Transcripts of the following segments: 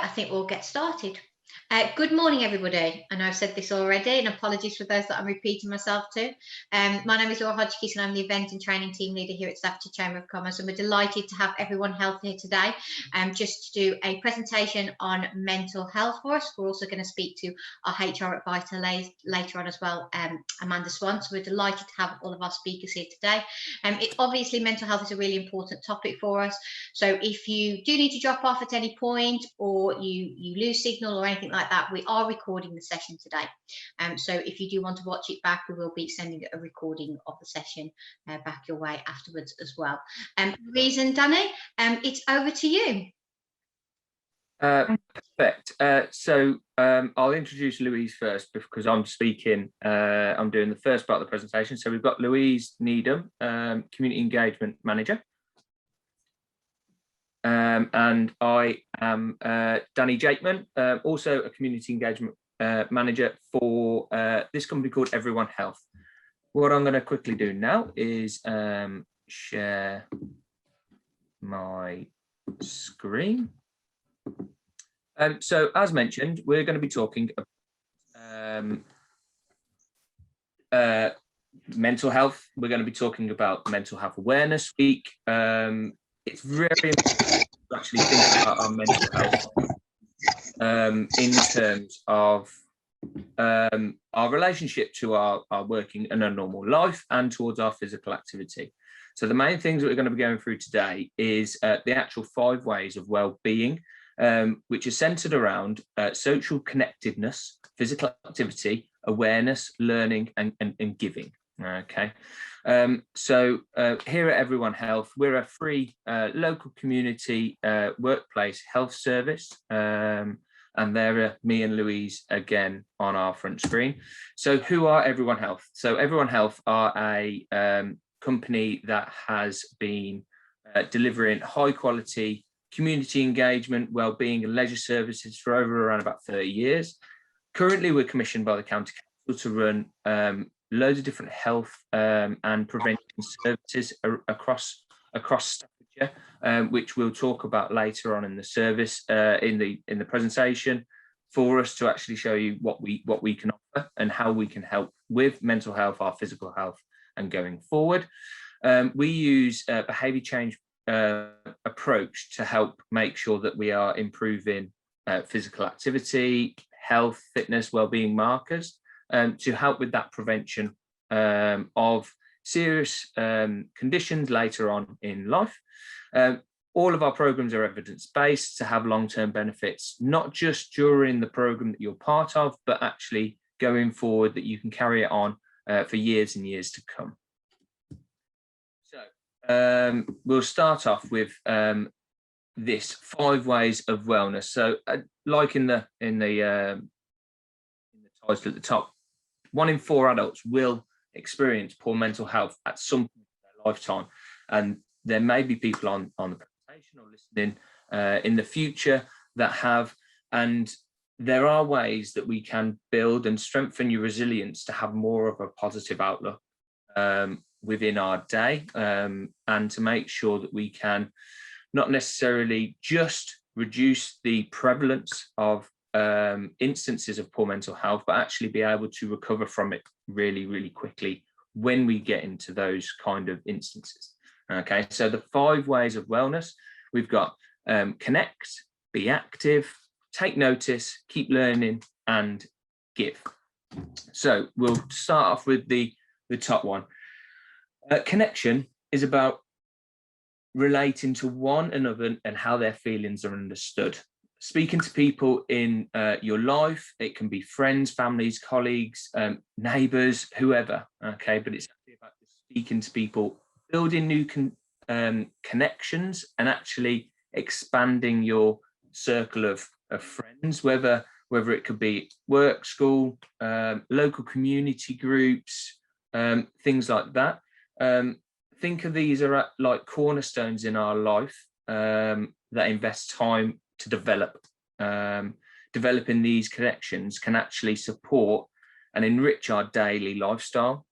Right, I think we'll get started. Good morning, everybody. I know I've said this already, and apologies for those that I'm repeating myself to. My name is Laura Hodgkiss, and I'm the Event and Training Team Leader here at Staffordshire Chamber of Commerce, and we're delighted to have Everyone Health here today, just to do a presentation on mental health for us. We're also going to speak to our HR advisor later on as well, Amanda Swan. So we're delighted to have all of our speakers here today. Obviously, mental health is a really important topic for us. So if you do need to drop off at any point, or you lose signal or anything like that, we are recording the session today. So if you do want to watch it back, we will be sending a recording of the session back your way afterwards as well. Louise and Danny, it's over to you. Perfect. I'll introduce Louise first because I'm speaking. I'm doing the first part of the presentation. So we've got Louise Needham, Community Engagement Manager. And I am Danny Jakeman, also a Community Engagement Manager for this company called Everyone Health. What I'm going to quickly do now is share my screen. So as mentioned, we're going to be talking about mental health. We're going to be talking about Mental Health Awareness Week. It's very important to actually think about our mental health in terms of our relationship to our working and our normal life and towards our physical activity. So the main things that we're going to be going through today is the actual 5 ways of well-being, which is centered around social connectedness, physical activity, awareness, learning, and giving. Okay. So here at Everyone Health, we're a free local community workplace health service. And there are me and Louise again on our front screen. So who are Everyone Health? So Everyone Health are a company that has been delivering high quality community engagement, wellbeing and leisure services for around about 30 years. Currently, we're commissioned by the County Council to run loads of different health and prevention services across Staffordshire, which we'll talk about later on in the service, in the presentation, for us to actually show you what we can offer and how we can help with mental health, our physical health, and going forward. We use a behaviour change approach to help make sure that we are improving physical activity, health, fitness, wellbeing markers, to help with that prevention of serious conditions later on in life. All of our programs are evidence-based to have long-term benefits, not just during the program that you're part of, but actually going forward that you can carry it on for years and years to come. So we'll start off with this 5 ways of wellness. So like in the title at the top, 1 in 4 adults will experience poor mental health at some point in their lifetime, and there may be people on the presentation or listening in the future that have, and there are ways that we can build and strengthen your resilience to have more of a positive outlook within our day, and to make sure that we can not necessarily just reduce the prevalence of instances of poor mental health, but actually be able to recover from it really, really quickly when we get into those kind of instances. Okay, so the 5 ways of wellness, we've got connect, be active, take notice, keep learning, and give. So we'll start off with the top one. Connection is about relating to one another and how their feelings are understood. Speaking to people in your life, it can be friends, families, colleagues, neighbours, whoever, okay? But it's actually about speaking to people, building new connections, and actually expanding your circle of friends, whether it could be work, school, local community groups, things like that. Think of these are like cornerstones in our life that invest time to develop. Developing these connections can actually support and enrich our daily lifestyle.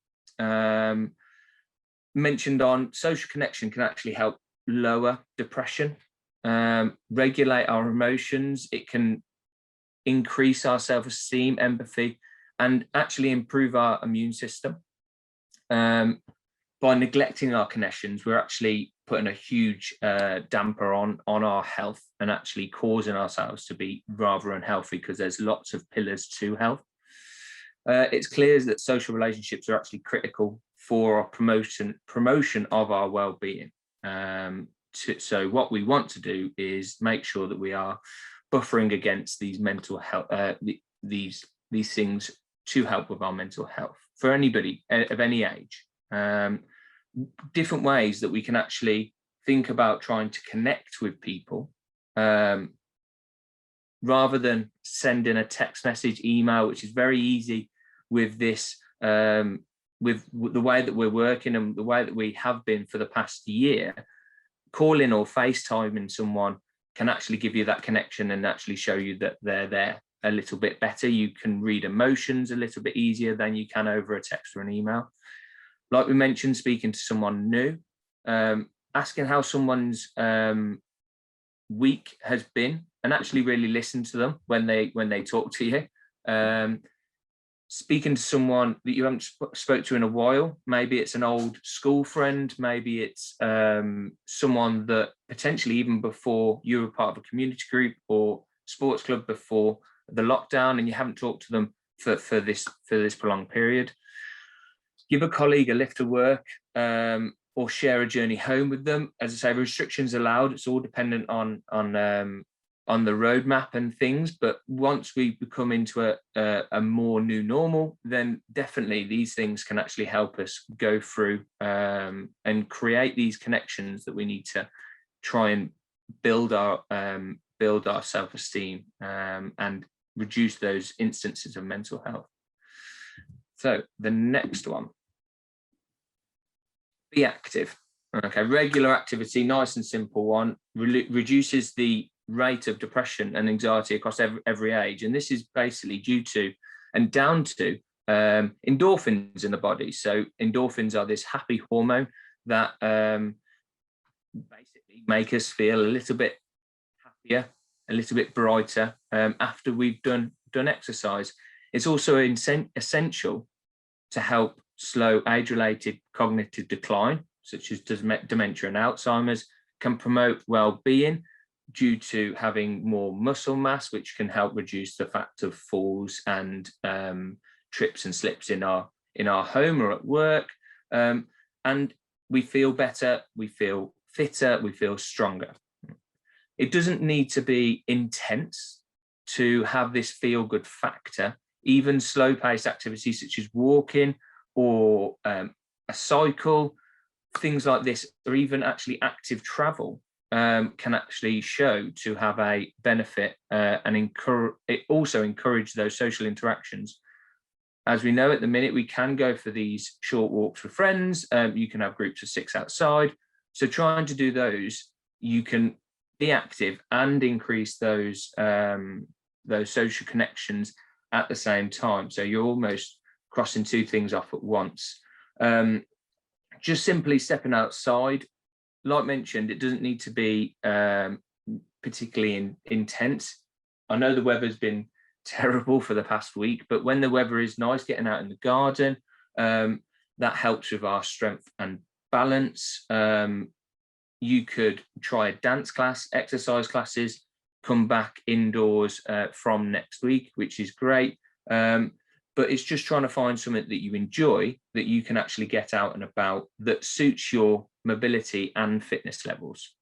Mentioned on social connection can actually help lower depression, regulate our emotions. It can increase our self-esteem, empathy, and actually improve our immune system. By neglecting our connections, we're actually putting a huge damper on our health and actually causing ourselves to be rather unhealthy, because there's lots of pillars to health. It's clear that social relationships are actually critical for our promotion of our well-being. So what we want to do is make sure that we are buffering against these mental health, these things, to help with our mental health for anybody of any age. Different ways that we can actually think about trying to connect with people, rather than sending a text message, email, which is very easy with this, with the way that we're working and the way that we have been for the past year. Calling or FaceTiming someone can actually give you that connection and actually show you that they're there a little bit better. You can read emotions a little bit easier than you can over a text or an email. Like we mentioned, speaking to someone new, asking how someone's week has been, and actually really listen to them when they talk to you. Speaking to someone that you haven't spoke to in a while, maybe it's an old school friend, maybe it's someone that potentially even before you were part of a community group or sports club before the lockdown, and you haven't talked to them for this prolonged period. Give a colleague a lift to work, or share a journey home with them. As I say, restrictions allowed. It's all dependent on the roadmap and things. But once we become into a more new normal, then definitely these things can actually help us go through and create these connections that we need to try and build our self-esteem, and reduce those instances of mental health. So the next one, be active. Okay, regular activity, nice and simple one, reduces the rate of depression and anxiety across every age. And this is basically due to and down to endorphins in the body. So endorphins are this happy hormone that basically make us feel a little bit happier, a little bit brighter after we've done exercise. It's also essential to help slow age-related cognitive decline, such as dementia and Alzheimer's, can promote well-being due to having more muscle mass, which can help reduce the fact of falls and trips and slips in our home or at work. And we feel better, we feel fitter, we feel stronger. It doesn't need to be intense to have this feel-good factor. Even slow-paced activities such as walking or a cycle, things like this, or even actually active travel can actually show to have a benefit, and it also encourage those social interactions. As we know, at the minute, we can go for these short walks with friends. You can have groups of 6 outside. So trying to do those, you can be active and increase those social connections at the same time. So you're almost crossing 2 things off at once. Just simply stepping outside, like mentioned, it doesn't need to be particularly intense. I know the weather's been terrible for the past week, but when the weather is nice, getting out in the garden, that helps with our strength and balance. You could try a dance class, exercise classes, come back indoors from next week, which is great. But it's just trying to find something that you enjoy, that you can actually get out and about, that suits your mobility and fitness levels.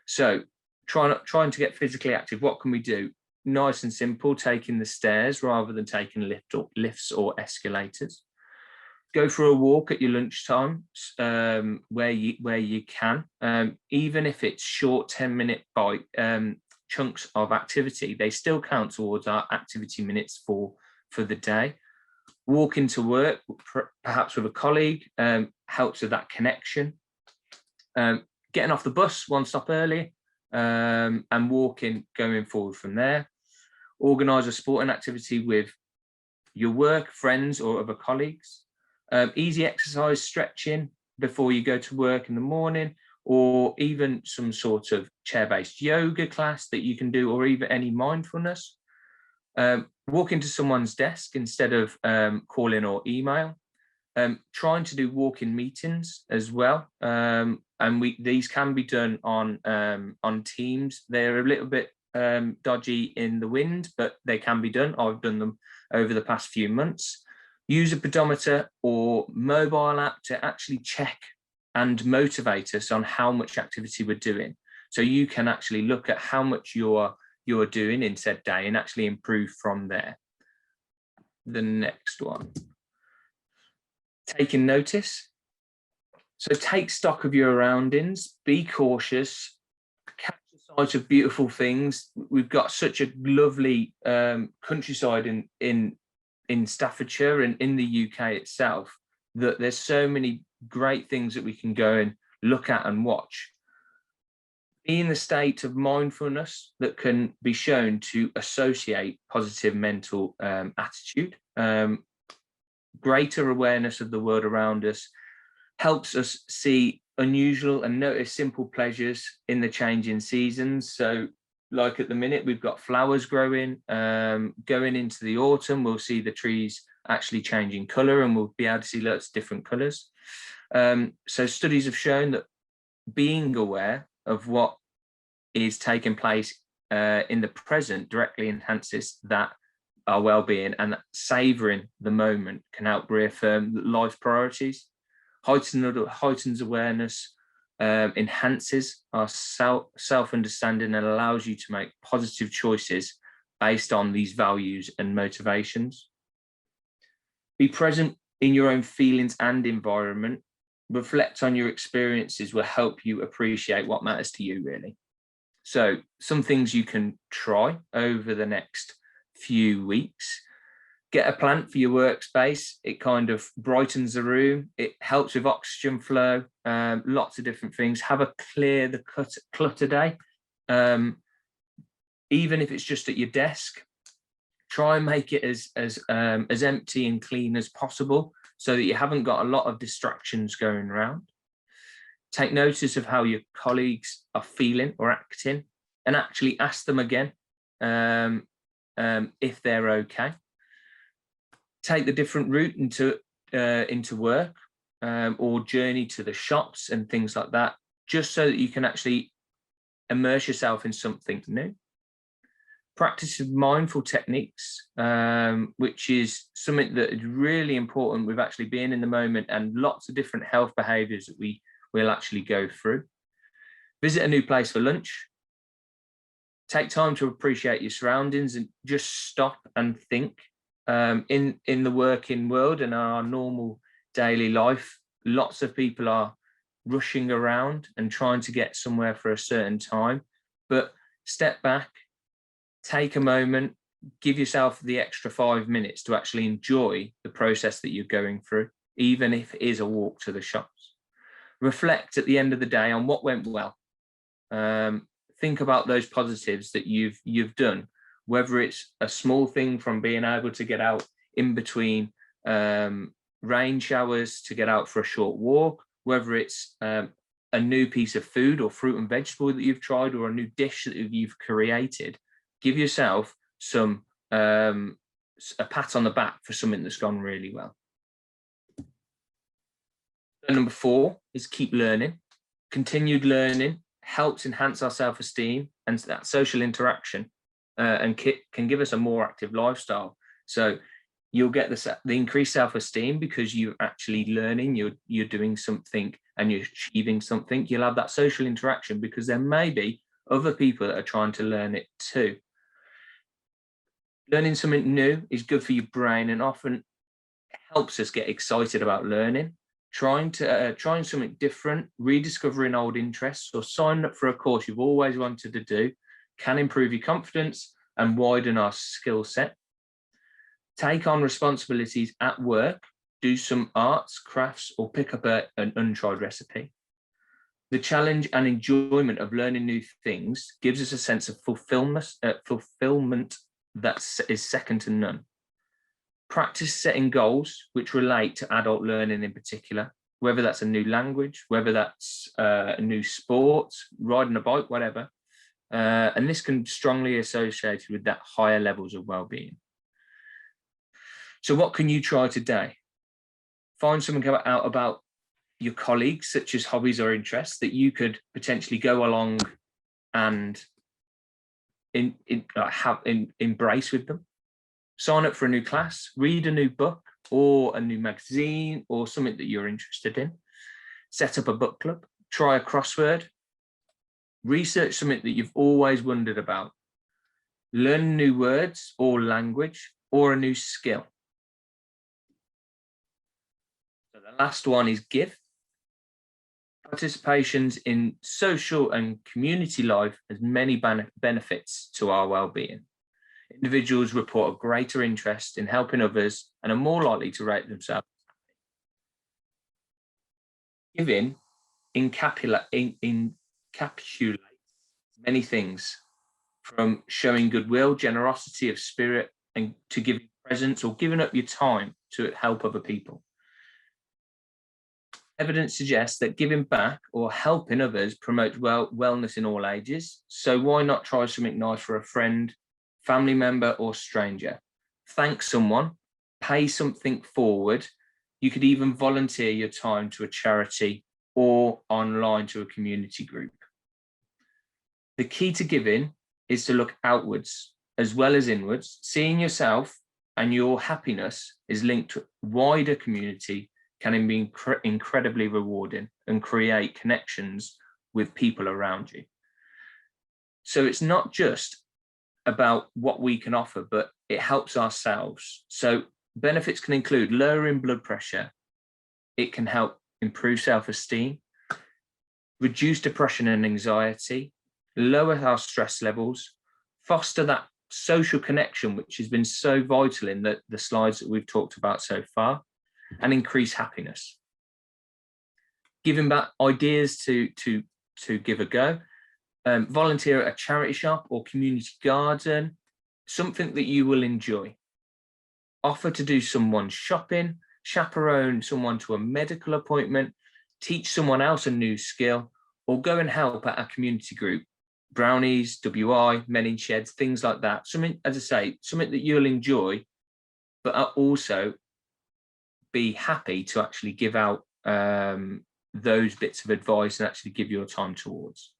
So trying to get physically active, what can we do? Nice and simple, taking the stairs rather than taking lifts or escalators. Go for a walk at your lunchtime where you can, even if it's short 10-minute bite chunks of activity, they still count towards our activity minutes for the day. Walking to work, perhaps with a colleague, helps with that connection. Getting off the bus one stop early, and walking going forward from there. Organise a sporting activity with your work, friends or other colleagues. Easy exercise, stretching before you go to work in the morning, or even some sort of chair-based yoga class that you can do, or even any mindfulness. Walk into someone's desk instead of calling or email. Trying to do walk-in meetings as well. And these can be done on Teams. They're a little bit dodgy in the wind, but they can be done. I've done them over the past few months. Use a pedometer or mobile app to actually check and motivate us on how much activity we're doing. So you can actually look at how much you're doing in said day and actually improve from there. The next one. Taking notice. So take stock of your surroundings, be cautious, catch the sight of beautiful things. We've got such a lovely countryside in Staffordshire and in the UK itself, that there's so many great things that we can go and look at and watch. Be in the state of mindfulness that can be shown to associate positive mental attitude. Greater awareness of the world around us helps us see unusual and notice simple pleasures in the changing seasons. So like at the minute, we've got flowers growing, going into the autumn, we'll see the trees actually changing colour, and we'll be able to see lots of different colours. So studies have shown that being aware of what is taking place in the present directly enhances our well-being, and savouring the moment can help reaffirm life's priorities. Heightens awareness, enhances our self-understanding, and allows you to make positive choices based on these values and motivations. Be present in your own feelings and environment. Reflect on your experiences will help you appreciate what matters to you, really. So some things you can try over the next few weeks. Get a plant for your workspace. It kind of brightens the room. It helps with oxygen flow, lots of different things. Have a clear the clutter day. Even if it's just at your desk, try and make it as empty and clean as possible, so that you haven't got a lot of distractions going around. Take notice of how your colleagues are feeling or acting, and actually ask them again if they're okay. Take the different route into work, or journey to the shops and things like that, just so that you can actually immerse yourself in something new. Practice of mindful techniques, which is something that is really important with actually being in the moment, and lots of different health behaviours that we will actually go through. Visit a new place for lunch. Take time to appreciate your surroundings and just stop and think. In the working world and our normal daily life, lots of people are rushing around and trying to get somewhere for a certain time. But step back, take a moment, give yourself the extra 5 minutes to actually enjoy the process that you're going through, even if it is a walk to the shops. Reflect at the end of the day on what went well. Think about those positives that you've done, whether it's a small thing from being able to get out in between rain showers to get out for a short walk, whether it's a new piece of food or fruit and vegetable that you've tried, or a new dish that you've created. Give yourself a pat on the back for something that's gone really well. And number 4 is keep learning. Continued learning helps enhance our self-esteem and that social interaction, and can give us a more active lifestyle. So you'll get the increased self-esteem because you're actually learning, you're doing something and you're achieving something. You'll have that social interaction because there may be other people that are trying to learn it too. Learning something new is good for your brain and often helps us get excited about learning. Trying something different, rediscovering old interests, or signing up for a course you've always wanted to do can improve your confidence and widen our skill set. Take on responsibilities at work, do some arts, crafts, or pick up an untried recipe. The challenge and enjoyment of learning new things gives us a sense of fulfillment that is second to none. Practice setting goals which relate to adult learning in particular. whether that's a new language, whether that's a new sport, riding a bike, whatever. And this can strongly associated with that higher levels of well-being. So what can you try today? Find something out about your colleagues, such as hobbies or interests, that you could potentially go along and embrace with them. Sign up for a new class, read a new book or a new magazine or something that you're interested in. Set up a book club, try a crossword, research something that you've always wondered about, learn new words or language or a new skill. So the last one is give. Participations in social and community life has many benefits to our well-being. Individuals report a greater interest in helping others and are more likely to rate themselves. Giving encapsulates many things, from showing goodwill, generosity of spirit, and to giving presents or giving up your time to help other people. Evidence suggests that giving back or helping others promotes wellness in all ages. So why not try something nice for a friend, family member, or stranger? Thank someone, pay something forward. You could even volunteer your time to a charity or online to a community group. The key to giving is to look outwards as well as inwards. Seeing yourself and your happiness is linked to a wider community can be incredibly rewarding and create connections with people around you. So it's not just about what we can offer, but it helps ourselves. So benefits can include lowering blood pressure. It can help improve self-esteem, reduce depression and anxiety, lower our stress levels, foster that social connection, which has been so vital in the slides that we've talked about so far, and increase happiness. Giving back ideas to give a go. Volunteer at a charity shop or community garden, something that you will enjoy. Offer to do someone's shopping, chaperone someone to a medical appointment, teach someone else a new skill, or go and help at a community group. Brownies, WI, men in sheds, things like that. Something, as I say, something that you'll enjoy, but also be happy to actually give out those bits of advice and actually give your time towards.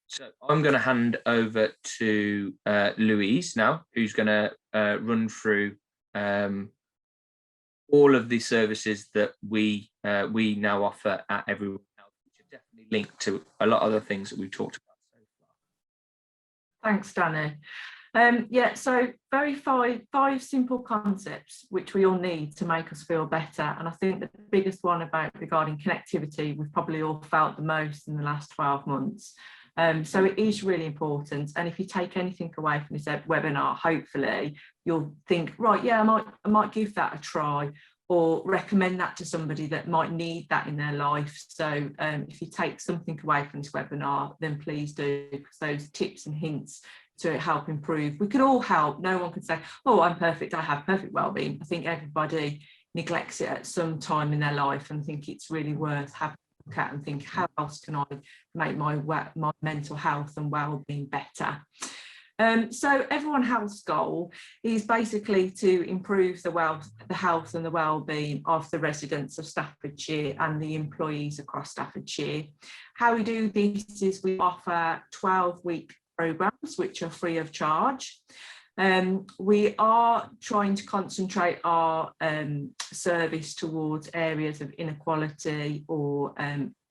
So I'm going to hand over to Louise now, who's going to run through all of the services that we now offer at Everyone Health, which are definitely linked to a lot of the things that we've talked about so far. Thanks, Danny. Yeah, so five simple concepts which we all need to make us feel better. And I think the biggest one regarding connectivity, we've probably all felt the most in the last 12 months. So it is really important. And if you take anything away from this webinar, hopefully you'll think, right, yeah, I might give that a try, or recommend that to somebody that might need that in their life. So if you take something away from this webinar, then please do, because those tips and hints to help improve. We could all help. No one can say, oh, I'm perfect, I have perfect wellbeing. I think everybody neglects it at some time in their life, and think it's really worth having a look at and think, how else can I make my mental health and wellbeing better? So Everyone Health's goal is basically to improve the health and the wellbeing of the residents of Staffordshire and the employees across Staffordshire. How we do this is we offer 12-week programs which are free of charge. We are trying to concentrate our service towards areas of inequality or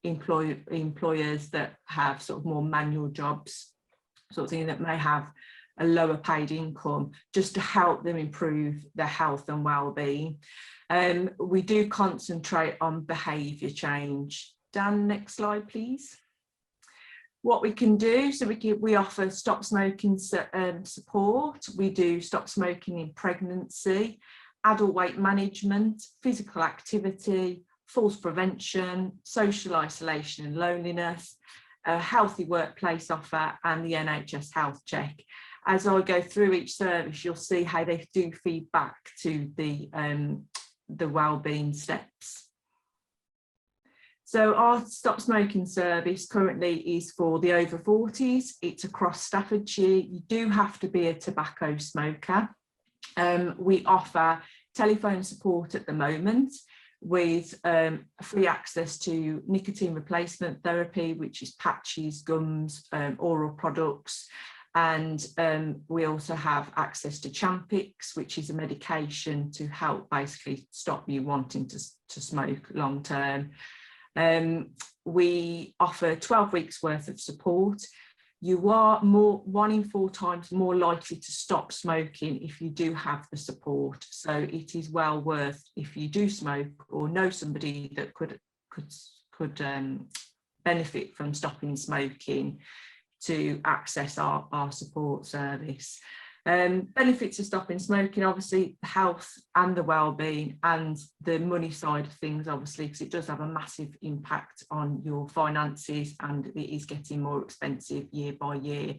employers that have sort of more manual jobs, sort of thing, that may have a lower paid income, just to help them improve their health and well-being. We do concentrate on behaviour change. Dan, next slide, please. What we can do, so we offer stop smoking support. We do stop smoking in pregnancy, adult weight management, physical activity, falls prevention, social isolation and loneliness, a healthy workplace offer, and the NHS Health Check. As I go through each service, you'll see how they do feed back to the the wellbeing steps. So our Stop Smoking service currently is for the over 40s. It's across Staffordshire. You do have to be a tobacco smoker. We offer telephone support at the moment with free access to nicotine replacement therapy, which is patches, gums, oral products. And we also have access to Champix, which is a medication to help basically stop you wanting to smoke long term. We offer 12 weeks worth of support. You are 1 in 4 times more likely to stop smoking if you do have the support. So it is well worth, if you do smoke or know somebody that could benefit from stopping smoking, to access our support service. Benefits of stopping smoking, obviously the health and the well-being, and the money side of things, obviously, because it does have a massive impact on your finances and it is getting more expensive year by year.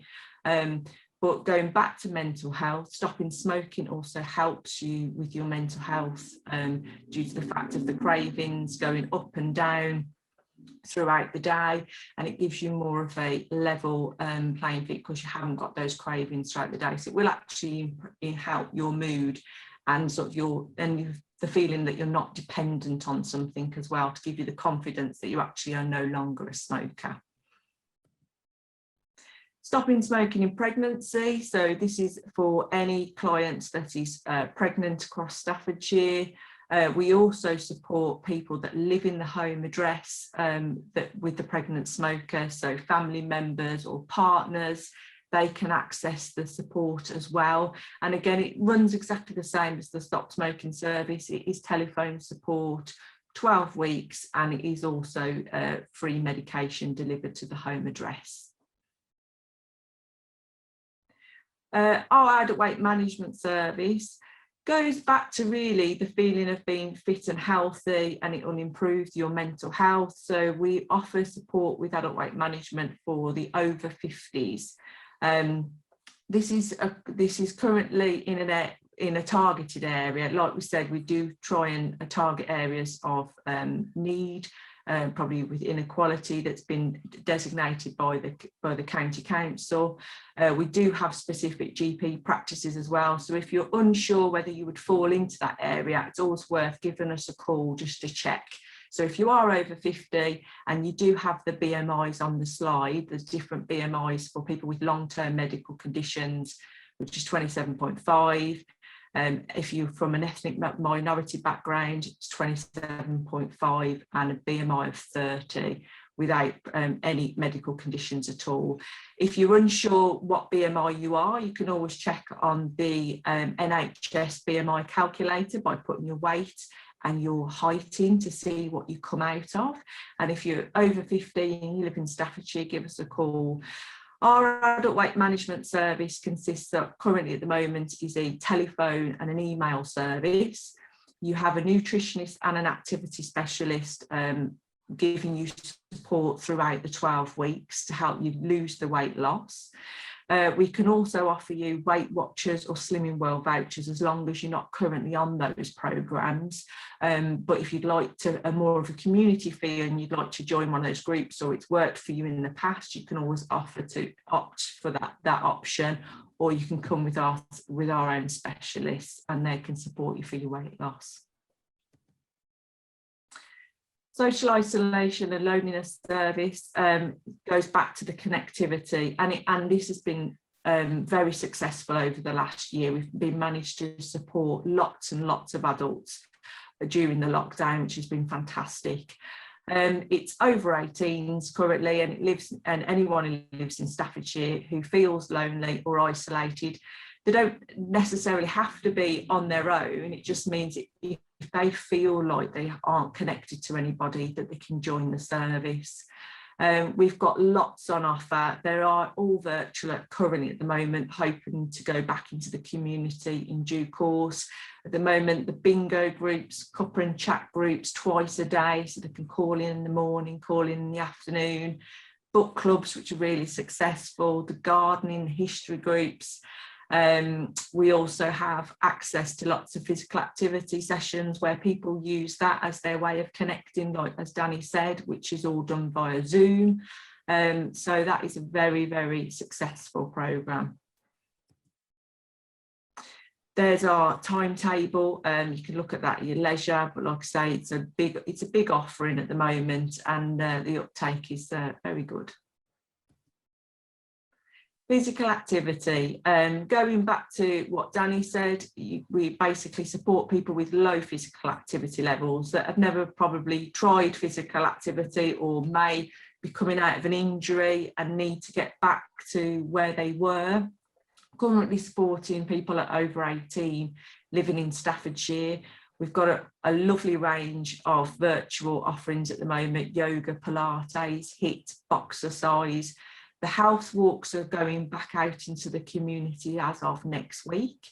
But going back to mental health, stopping smoking also helps you with your mental health due to the fact of the cravings going up and down throughout the day, and it gives you more of a level playing field because you haven't got those cravings throughout the day. So it will actually help your mood and sort of the feeling that you're not dependent on something as well, to give you the confidence that you actually are no longer a smoker. Stopping smoking in pregnancy. So this is for any client that is pregnant across Staffordshire. We also support people that live in the home address with the pregnant smoker, so family members or partners, they can access the support as well. And again, it runs exactly the same as the Stop Smoking service. It is telephone support, 12 weeks, and it is also free medication delivered to the home address. Our adult weight management service goes back to really the feeling of being fit and healthy, and it will improve your mental health. So we offer support with adult weight management for the over 50s. This is currently in a targeted area. Like we said, we do try and target areas of need, probably with inequality that's been designated by the county council. We do have specific GP practices as well. So if you're unsure whether you would fall into that area, it's always worth giving us a call just to check. So if you are over 50 and you do have the BMIs on the slide, there's different BMIs for people with long-term medical conditions, which is 27.5. If you're from an ethnic minority background, it's 27.5, and a BMI of 30 without any medical conditions at all. If you're unsure what BMI you are, you can always check on the NHS BMI calculator by putting your weight and your height in to see what you come out of. And if you're over 50 and you live in Staffordshire, give us a call. Our adult weight management service consists of, currently at the moment, is a telephone and an email service. You have a nutritionist and an activity specialist giving you support throughout the 12 weeks to help you lose the weight loss. We can also offer you Weight Watchers or Slimming World vouchers as long as you're not currently on those programmes. But if you'd like a more of a community feel and you'd like to join one of those groups, or it's worked for you in the past, you can always opt for that option, or you can come with our own specialists and they can support you for your weight loss. Social isolation and loneliness service goes back to the connectivity, and this has been very successful over the last year. We've been managed to support lots and lots of adults during the lockdown, which has been fantastic. It's over 18s currently, and anyone who lives in Staffordshire who feels lonely or isolated, they don't necessarily have to be on their own. It just means if they feel like they aren't connected to anybody, that they can join the service. We've got lots on offer. They are all virtual currently at the moment, hoping to go back into the community in due course. At the moment, the bingo groups, cuppa and chat groups twice a day, so they can call in the morning, call in the afternoon. Book clubs, which are really successful, the gardening, history groups. We also have access to lots of physical activity sessions where people use that as their way of connecting, like as Danny said, which is all done via Zoom. So that is a very, very successful programme. There's our timetable. You can look at that at your leisure, but like I say, it's a big offering at the moment, and the uptake is very good. Physical activity. Going back to what Danny said, we basically support people with low physical activity levels that have never probably tried physical activity or may be coming out of an injury and need to get back to where they were. Currently supporting people at over 18 living in Staffordshire. We've got a lovely range of virtual offerings at the moment: yoga, Pilates, HIIT, boxercise. The health walks are going back out into the community as of next week.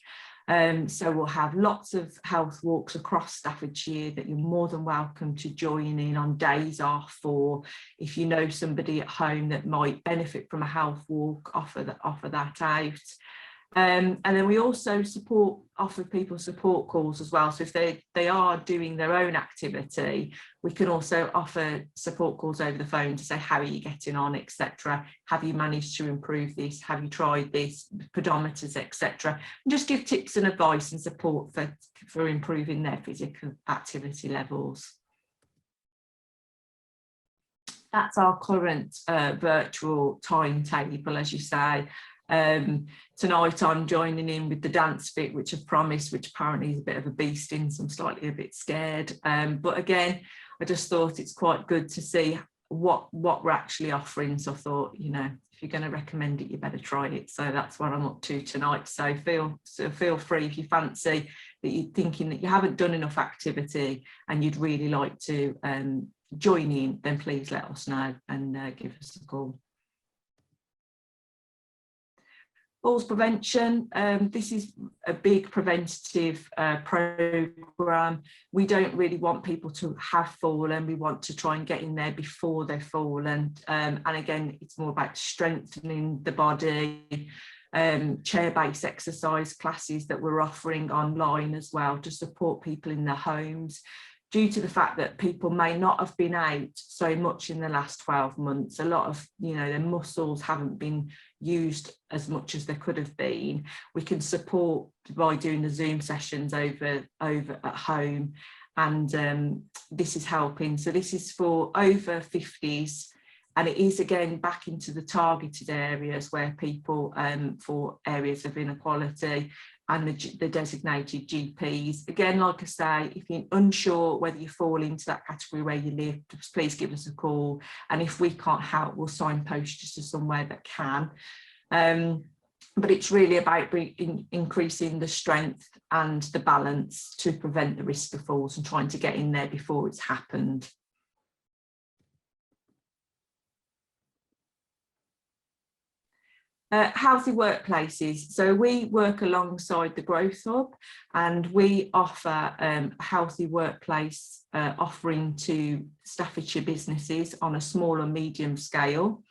So we'll have lots of health walks across Staffordshire that you're more than welcome to join in on days off, or if you know somebody at home that might benefit from a health walk, offer that out. And then we also offer people support calls as well. So if they are doing their own activity, we can also offer support calls over the phone to say, how are you getting on, etc. Have you managed to improve this? Have you tried this? Pedometers, etc. And just give tips and advice and support for improving their physical activity levels. That's our current virtual timetable, as you say. Tonight I'm joining in with the dance fit, which I've promised, which apparently is a bit of a beast in, so I'm slightly a bit scared. But again, I just thought it's quite good to see what we're actually offering. So I thought, you know, if you're going to recommend it, you better try it. So that's what I'm up to tonight. So feel free, if you fancy that you're thinking that you haven't done enough activity and you'd really like to join in, then please let us know and give us a call. Falls prevention, this is a big preventative programme. We don't really want people to have fallen. We want to try and get in there before they've fallen. And again, it's more about strengthening the body. Chair-based exercise classes that we're offering online as well to support people in their homes. Due to the fact that people may not have been out so much in the last 12 months, a lot of, you know, their muscles haven't been used as much as they could have been. We can support by doing the Zoom sessions over at home, and this is helping. So this is for over 50s, and it is again back into the targeted areas where people for areas of inequality, and the designated GPs. Again, like I say, if you're unsure whether you fall into that category where you live, just please give us a call. And if we can't help, we'll signpost you to somewhere that can. But it's really about increasing the strength and the balance to prevent the risk of falls and trying to get in there before it's happened. Healthy workplaces. So we work alongside the Growth Hub, and we offer a healthy workplace offering to Staffordshire businesses on a small and medium scale.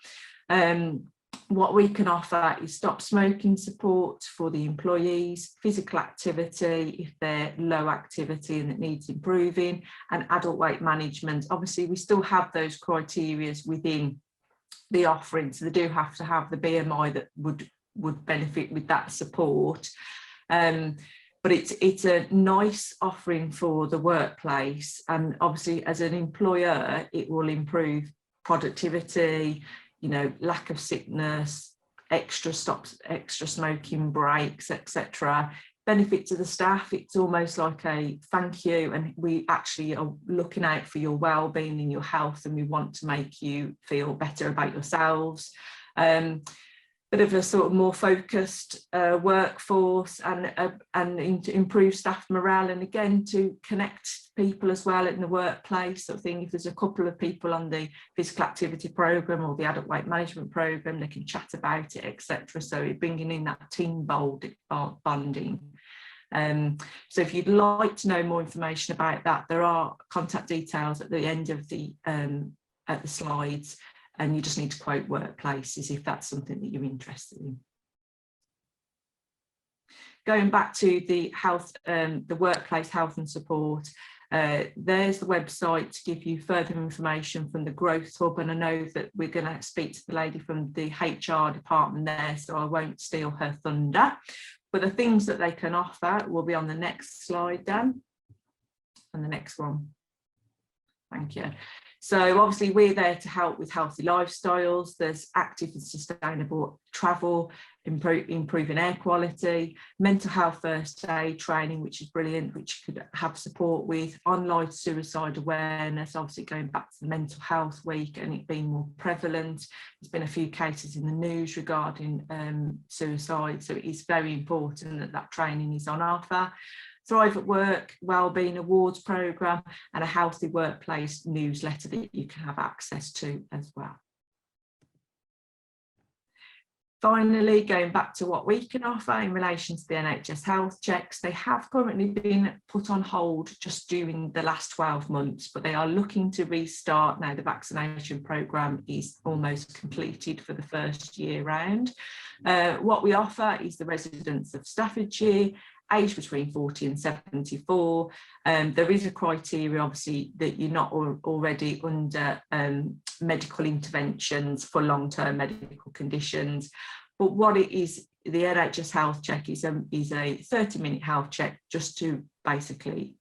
What we can offer is stop smoking support for the employees, physical activity if they're low activity and it needs improving, and adult weight management. Obviously, we still have those criteria within the offering, so they do have to have the BMI that would benefit with that support. But it's a nice offering for the workplace, and obviously as an employer it will improve productivity, you know, lack of sickness, extra smoking breaks, etc. Benefit to the staff. It's almost like a thank you, and we actually are looking out for your well-being and your health, and we want to make you feel better about yourselves. Bit of a sort of more focused workforce, and to improve staff morale, and again to connect people as well in the workplace. So I think if there's a couple of people on the physical activity programme or the adult weight management programme, they can chat about it, etc. So bringing in that team bonding. So if you'd like to know more information about that, there are contact details at the end of the slides, and you just need to quote workplaces if that's something that you're interested in. Going back to the health, the workplace health and support, there's the website to give you further information from the Growth Hub, and I know that we're going to speak to the lady from the HR department there, so I won't steal her thunder. But the things that they can offer will be on the next slide, Dan, and the next one. Thank you. So obviously we're there to help with healthy lifestyles. There's active and sustainable travel, improving air quality, mental health first aid training, which is brilliant, which you could have support with, online suicide awareness, obviously going back to the Mental Health Week and it being more prevalent. There's been a few cases in the news regarding suicide, so it is very important that that training is on offer. Thrive at Work, Wellbeing Awards programme, and a healthy workplace newsletter that you can have access to as well. Finally, going back to what we can offer in relation to the NHS Health Checks, they have currently been put on hold just during the last 12 months, but they are looking to restart now. The vaccination programme is almost completed for the first year round. What we offer is the residents of Staffordshire, aged between 40 and 74. There is a criteria, obviously, that you're not already under medical interventions for long-term medical conditions. But what it is, the NHS Health Check is a 30-minute health check, just to basically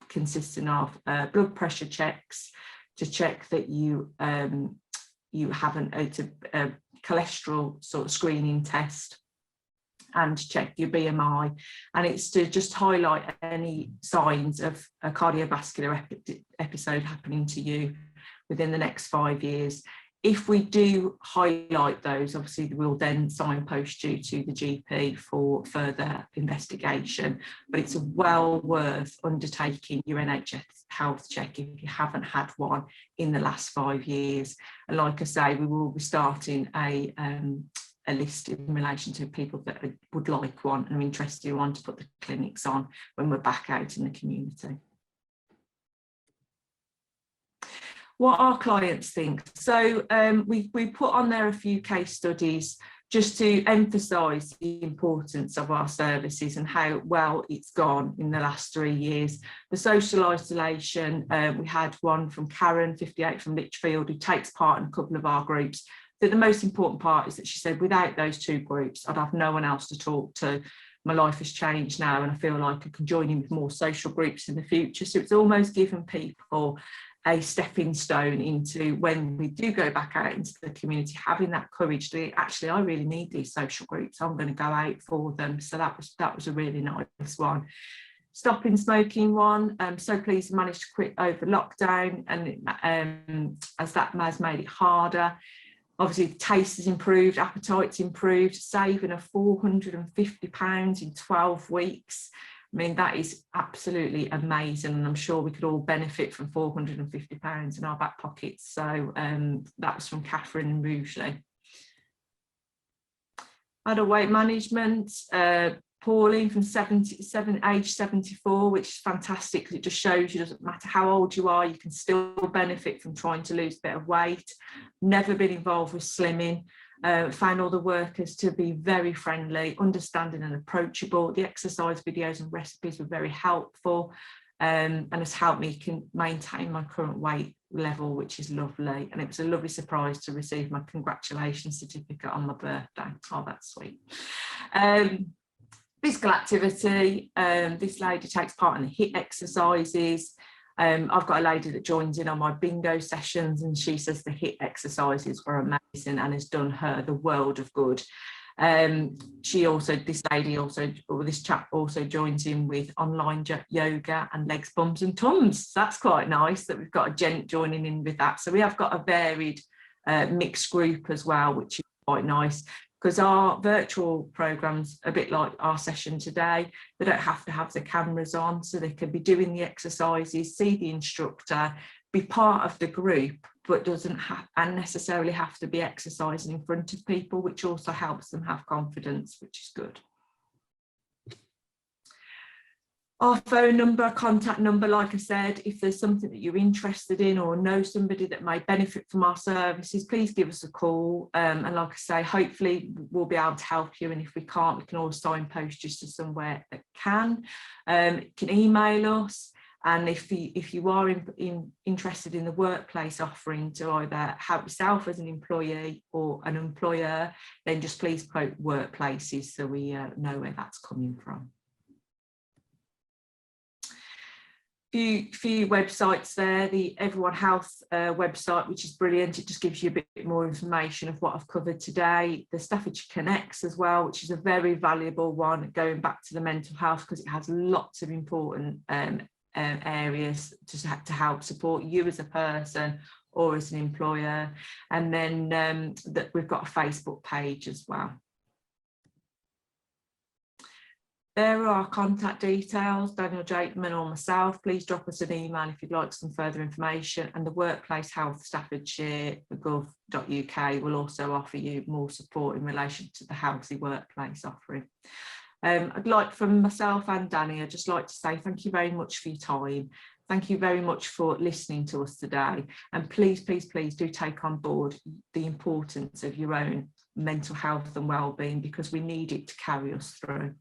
consisting of blood pressure checks, to check that you haven't, it's a cholesterol sort of screening test, and check your BMI, and it's to just highlight any signs of a cardiovascular episode happening to you within the next 5 years. If we do highlight those, obviously we'll then signpost you to the GP for further investigation, but it's well worth undertaking your NHS health check if you haven't had one in the last 5 years. And like I say, we will be starting a list in relation to people that would like one and are interested in one to put the clinics on when we're back out in the community. What our clients think. So we put on there a few case studies just to emphasise the importance of our services and how well it's gone in the last 3 years. The social isolation, we had one from Karen, 58, from Lichfield, who takes part in a couple of our groups. The most important part is that she said, without those two groups, I'd have no one else to talk to. My life has changed now and I feel like I can join in with more social groups in the future. So it's almost given people a stepping stone into, when we do go back out into the community, having that courage to actually, I really need these social groups, I'm going to go out for them. So that was a really nice one. Stopping smoking one, so pleased to manage to quit over lockdown, and as that has made it harder. Obviously, the taste has improved, appetite's improved, saving of £450 in 12 weeks. I mean, that is absolutely amazing, and I'm sure we could all benefit from £450 in our back pockets. So that was from Catherine and Rugeley. Adult weight management, Pauline from age 74, which is fantastic because it just shows you, doesn't matter how old you are, you can still benefit from trying to lose a bit of weight. Never been involved with slimming. Found all the workers to be very friendly, understanding and approachable. The exercise videos and recipes were very helpful, and has helped me maintain my current weight level, which is lovely. And it was a lovely surprise to receive my congratulations certificate on my birthday. Oh, that's sweet. Physical activity, this lady takes part in the HIIT exercises. I've got a lady that joins in on my bingo sessions, and she says the HIIT exercises were amazing and has done her the world of good. This chap also joins in with online yoga and legs, bums and tums. That's quite nice that we've got a gent joining in with that. So we have got a varied mixed group as well, which is quite nice. Because our virtual programs, a bit like our session today, they don't have to have the cameras on, so they can be doing the exercises, see the instructor, be part of the group, but doesn't unnecessarily have to be exercising in front of people, which also helps them have confidence, which is good. Our phone number, contact number, like I said, if there's something that you're interested in or know somebody that may benefit from our services, please give us a call. And like I say, hopefully we'll be able to help you. And if we can't, we can always signpost you to somewhere that can. You can email us. And if you are interested in the workplace offering to either help yourself as an employee or an employer, then just please quote workplaces so we know where that's coming from. Few websites there, the Everyone Health website, which is brilliant. It just gives you a bit more information of what I've covered today. The Staffordshire Connects as well, which is a very valuable one, going back to the mental health, because it has lots of important areas to help support you as a person or as an employer. And then that we've got a Facebook page as well. There are our contact details, Daniel Jakeman or myself. Please drop us an email if you'd like some further information. And the Workplace Health Staffordshire.gov.uk will also offer you more support in relation to the healthy workplace offering. I'd like, from myself and Danny, I'd just like to say thank you very much for your time. Thank you very much for listening to us today. And please, please, please do take on board the importance of your own mental health and wellbeing, because we need it to carry us through.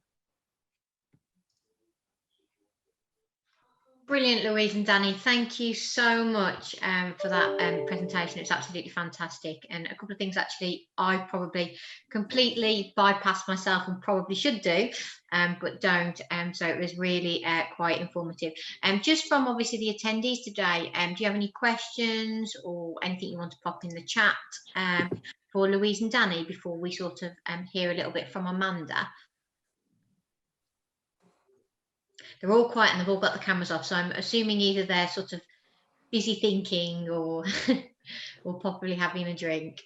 Brilliant, Louise and Danny. Thank you so much for that presentation. It's absolutely fantastic. And a couple of things actually I probably completely bypassed myself and probably should do, but don't. So it was really quite informative. Just from obviously the attendees today, do you have any questions or anything you want to pop in the chat for Louise and Danny before we sort of hear a little bit from Amanda? They're all quiet and they've all got the cameras off, so I'm assuming either they're sort of busy thinking or or probably having a drink.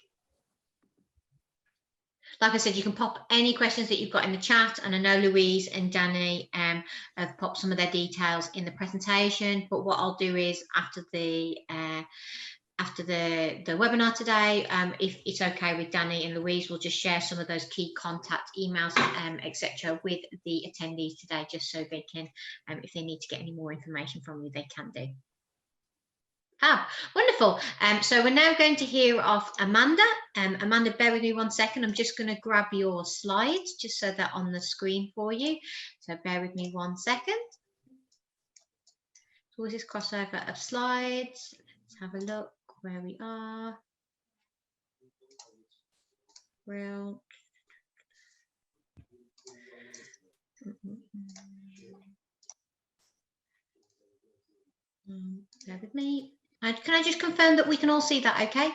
Like I said, you can pop any questions that you've got in the chat, and I know Louise and Danny have popped some of their details in the presentation, but what I'll do is after the webinar today, if it's okay with Danny and Louise, we'll just share some of those key contact emails, etc., with the attendees today, just so they can, if they need to get any more information from you, they can do. Ah, wonderful. So we're now going to hear of Amanda. Amanda, bear with me 1 second. I'm just going to grab your slides just so they're on the screen for you. So bear with me 1 second. So this crossover of slides. Let's have a look where we are. Real. Bear with me. Can I just confirm that we can all see that okay?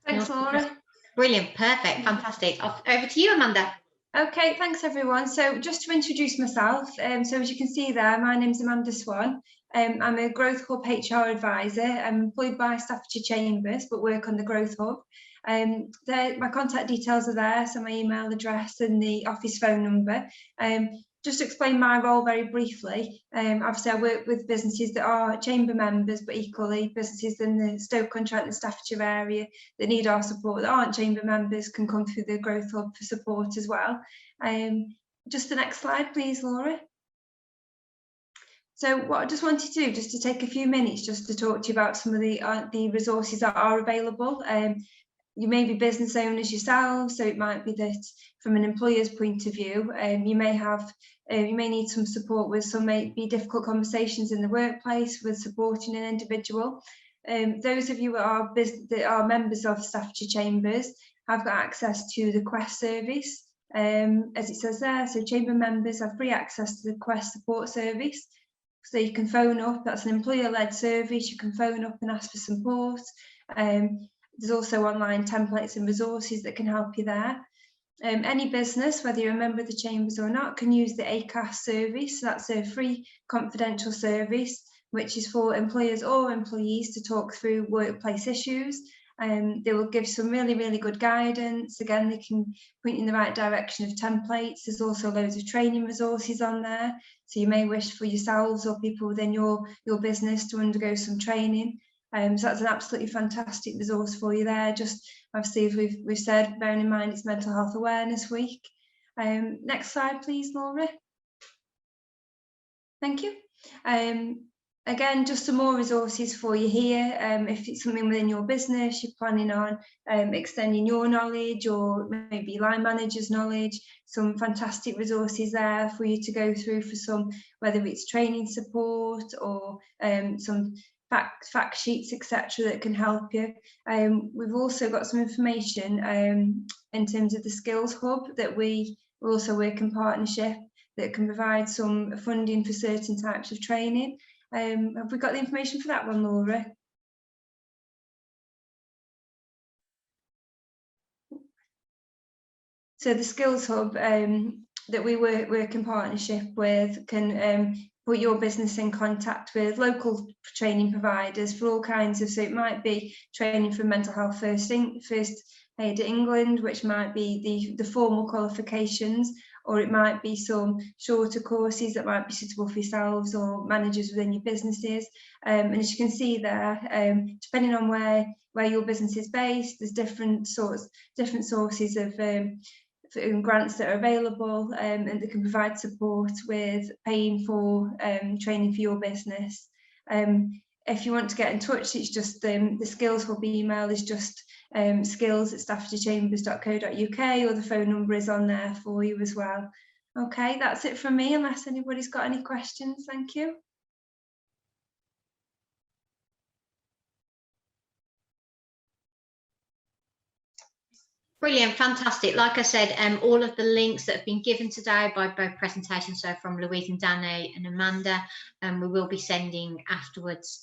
Thanks, Laura. Brilliant, perfect, fantastic. Over to you, Amanda. Okay, thanks everyone. So just to introduce myself, so as you can see there, my name's Amanda Swan. I'm a Growth Hub HR advisor. I'm employed by Staffordshire Chambers, but work on the Growth Hub. My contact details are there, so my email address and the office phone number. Just to explain my role very briefly, obviously I work with businesses that are chamber members, but equally businesses in the Stoke-on-Trent and Staffordshire area that need our support that aren't chamber members can come through the Growth Hub for support as well. Just the next slide, please, Laura. So what I just wanted to do, just to take a few minutes just to talk to you about some of the resources that are available. You may be business owners yourselves, so it might be that from an employer's point of view, you may need some support with some maybe difficult conversations in the workplace with supporting an individual. Those of you that are members of Staffordshire Chambers have got access to the Quest service, as it says there. So chamber members have free access to the Quest support service. So you can phone up, that's an employer-led service, you can phone up and ask for support. There's also online templates and resources that can help you there. Any business, whether you're a member of the Chambers or not, can use the ACAS service. So that's a free confidential service, which is for employers or employees to talk through workplace issues. They will give some really, really good guidance. Again, they can point you in the right direction of templates. There's also loads of training resources on there. So you may wish for yourselves or people within your business to undergo some training. So that's an absolutely fantastic resource for you there. Just obviously, as we've said, bearing in mind it's Mental Health Awareness Week. Next slide, please, Laura. Thank you. Again, just some more resources for you here. If it's something within your business, you're planning on extending your knowledge or maybe line manager's knowledge, some fantastic resources there for you to go through for some, whether it's training support or some fact sheets, etc., that can help you. We've also got some information in terms of the Skills Hub that we also work in partnership that can provide some funding for certain types of training. Have we got the information for that one, Laura? So the Skills Hub that we work in partnership with can put your business in contact with local training providers for all kinds of, so it might be training for mental health first aid England, which might be the formal qualifications, or it might be some shorter courses that might be suitable for yourselves or managers within your businesses. And as you can see there, depending on where your business is based, there's different sources of grants that are available, and they can provide support with paying for training for your business. If you want to get in touch, it's just the Skills Hub email is just skills@staffordshirechambers.co.uk, or the phone number is on there for you as well. Okay, that's it from me, unless anybody's got any questions. Thank you. Brilliant, fantastic. Like I said, all of the links that have been given today by both presentations, so from Louise and Danny and Amanda, we will be sending afterwards,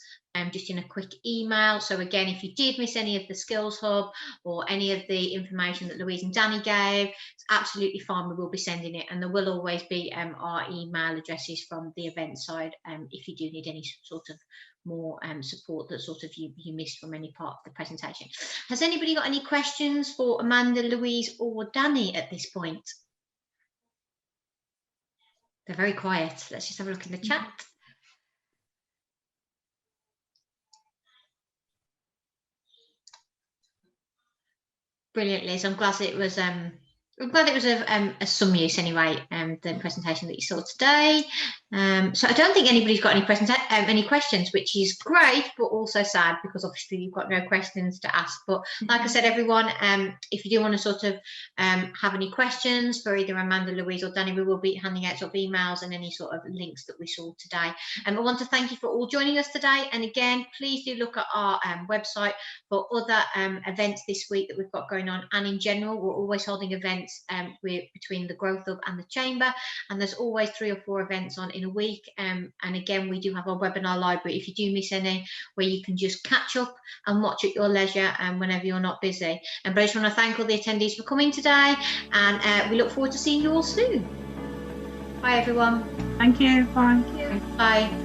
just in a quick email. So again, if you did miss any of the Skills Hub or any of the information that Louise and Danny gave, it's absolutely fine. We will be sending it, and there will always be our email addresses from the event side if you do need any sort of more support that sort of you missed from any part of the presentation. Has anybody got any questions for Amanda, Louise or Danny at this point? They're very quiet. Let's just have a look in the chat. Brilliant, Liz. I'm glad it was of some use anyway, the presentation that you saw today. So I don't think anybody's got any questions, which is great, but also sad because obviously you've got no questions to ask. But like I said, everyone, if you do want to sort of have any questions for either Amanda, Louise or Danny, we will be handing out sort of emails and any sort of links that we saw today. I want to thank you for all joining us today. And again, please do look at our website for other events this week that we've got going on. And in general, we're always holding events between the Growth Hub and the Chamber, and there's always 3 or 4 events on in a week, and again we do have our webinar library if you do miss any, where you can just catch up and watch at your leisure and whenever you're not busy. But I just want to thank all the attendees for coming today, and we look forward to seeing you all soon. Bye everyone. Thank you. Bye. Bye.